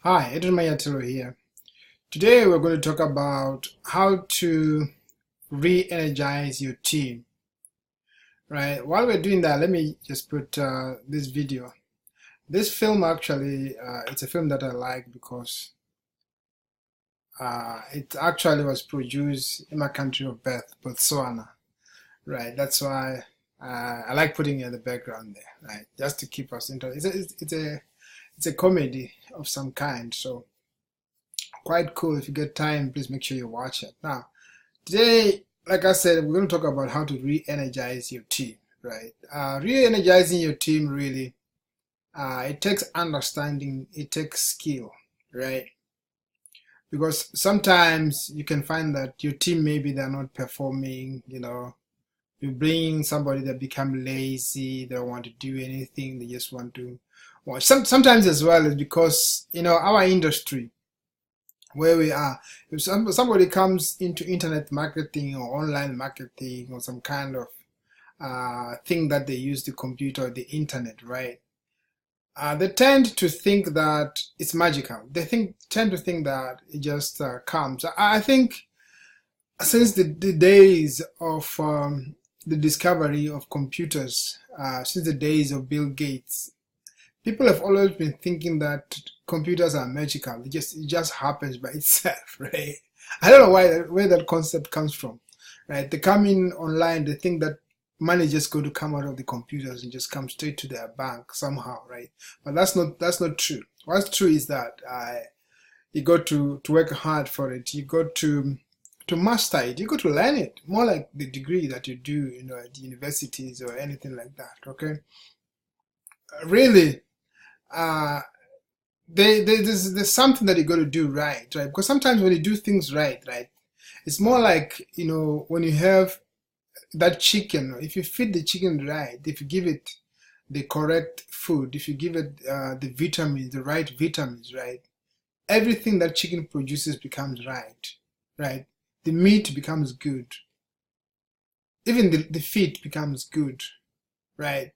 Hi, Adrian Manyathelo here. Today we're going to talk about how to re-energize your team. Right. While we're doing that, let me just put this video. This film actually, it's a film that I like because it actually was produced in my country of birth, Botswana. Right. That's why I like putting it in the background there. Right. Just to keep us interested. It's a comedy of some kind. So quite cool. If you get time, please make sure you watch it. Now, today, like I said, we're going to talk about how to re-energize your team, right? Re-energizing your team really, it takes understanding, it takes skill, right? Because sometimes you can find that your team, maybe they're not performing, you bring somebody that become lazy, they don't want to do anything, they just want to watch. Sometimes as well is because, our industry, where we are, if somebody comes into internet marketing or online marketing or some kind of thing that they use the computer or the internet, right? They tend to think that it's magical. Tend to think that it just comes. I think since the days of the discovery of computers, since the days of Bill Gates, people have always been thinking that computers are magical. It just happens by itself, right? I don't know where that concept comes from, right? They come in online, they think that money is just going to come out of the computers and just come straight to their bank somehow, right? But that's not true. What's true is that you got to work hard for it. You got to master it. You got to learn it, more like the degree that you do, at the universities or anything like that. Okay, really. There's something that you got to do right? Because sometimes when you do things right, it's more like, when you have that chicken, if you feed the chicken right, if you give it the correct food, if you give it the right vitamins, right, everything that chicken produces becomes right? The meat becomes good, even the feet becomes good, right?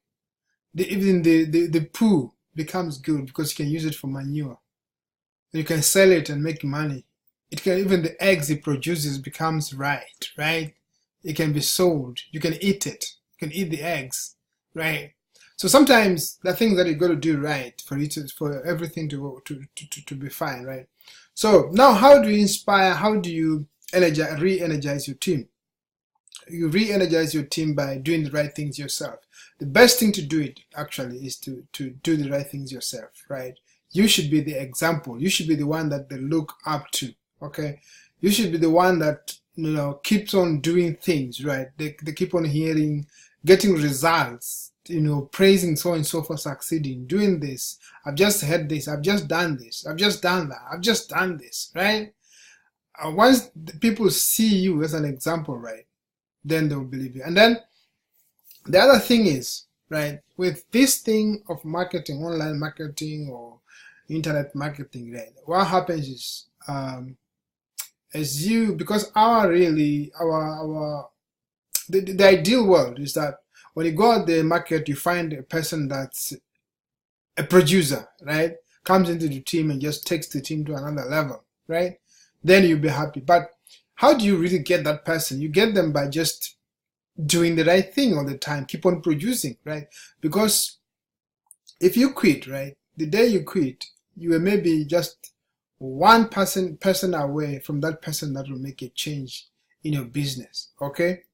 Even the poo becomes good because you can use it for manure. You can sell it and make money. Even the eggs it produces becomes right? It can be sold. You can eat it. You can eat the eggs, right? So sometimes the things that you got to do right for everything to be fine, right? So now, how do you inspire? How do you re-energize your team? You re-energize your team by doing the right things yourself. The best thing to do it actually is to do the right things yourself, right? You should be the example. You should be the one that they look up to. Okay, you should be the one that keeps on doing things, right? They keep on getting results, praising so and so for succeeding, doing this. I've just had this. I've just done this. I've just done that. I've just done this, right? Once people see you as an example, right, then they'll believe you. And then the other thing is, right, with this thing of marketing, online marketing or internet marketing, right, what happens is, because the ideal world is that when you go out the market, you find a person that's a producer, right, comes into the team and just takes the team to another level, right? Then you'll be happy. But how do you really get that person? You get them by just doing the right thing all the time, keep on producing, right? Because if you quit, right, the day you quit, you are maybe just one person away from that person that will make a change in your business, okay?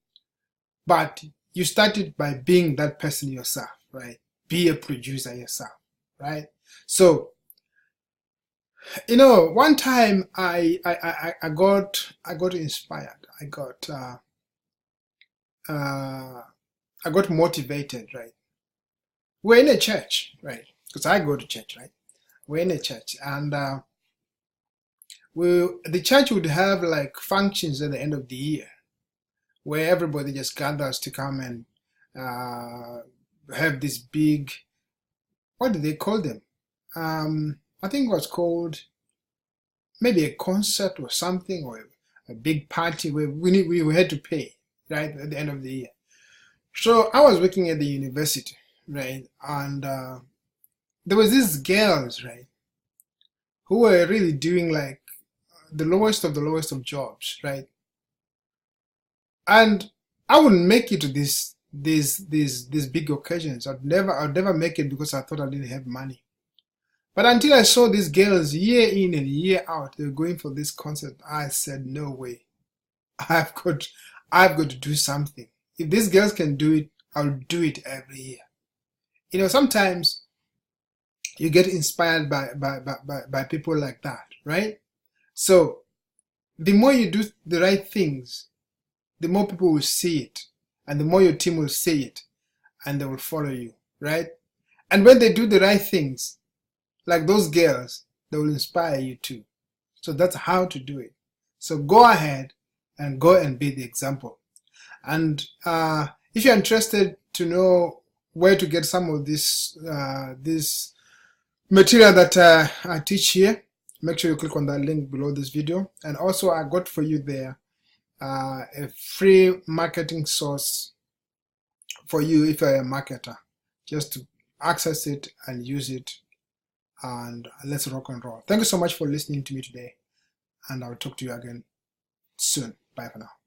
But you started by being that person yourself, right? Be a producer yourself, right? So, one time I got inspired. I got motivated, right? We're in a church, right? Because I go to church, right? We're in a church, and the church would have like functions at the end of the year, where everybody just gathers to come and have this big, what do they call them? I think it was called maybe a concert or something, or a big party where we had to pay, right, at the end of the year. So I was working at the university, right, and there was these girls, right, who were really doing like the lowest of jobs, right? And I wouldn't make it to these big occasions. I'd never make it because I thought I didn't have money. But until I saw these girls year in and year out, they were going for this concert, I said, no way. I've got to do something. If these girls can do it, I'll do it every year. You know, sometimes you get inspired by people like that, right? So the more you do the right things, the more people will see it, and the more your team will see it, and they will follow you, right? And when they do the right things, like those girls, they will inspire you too. So that's how to do it. So go ahead and go and be the example. And if you're interested to know where to get some of this material that I teach here, make sure you click on that link below this video. And also I got for you there a free marketing source for you if you're a marketer, just to access it and use it, and let's rock and roll. Thank you so much for listening to me today, and I'll talk to you again soon. Bye for now.